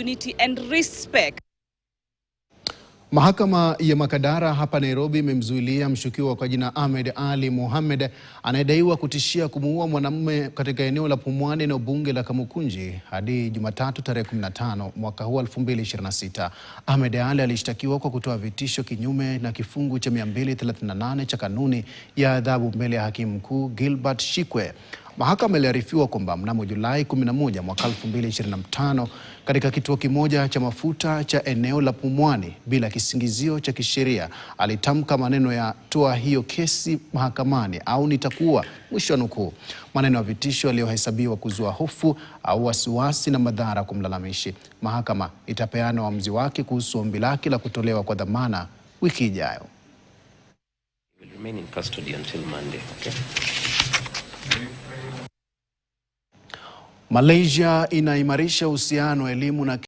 unity and respect. Mahakama ya Makadara hapa Nairobi imemzuilia mshukiwa kwa jina Ahmed Ali Mohamed anayedaiwa kutishia kumuua mwanamume katika eneo la Pumwani na bunge la Kamukunji hadi Jumatatu tarehe 15 mwaka huu 2026. Ahmed Ali alishtakiwa kwa kutoa vitisho kinyume na kifungu cha 238 cha kanuni ya adhabu mbele ya hakimu mkuu Gilbert Shikwe. Mahakama iliarifiwa kwamba mnamo Julai 11 mwaka 2025 katika kituo kimoja cha mafuta cha eneo la Pumwani bila kisingizio cha kisheria alitamka maneno ya toa hiyo kesi mahakamani au nitakuwa, mwisho wa nukuu. Maneno ya vitisho yaliyohesabiwa kuzua hofu au wasiwasi na madhara kwa mlalamishi. Mahakama itapeana uamuzi wake kuhusu ombi lake la kutolewa kwa dhamana wiki ijayo. Malaysia inaimarisha uhusiano, elimu na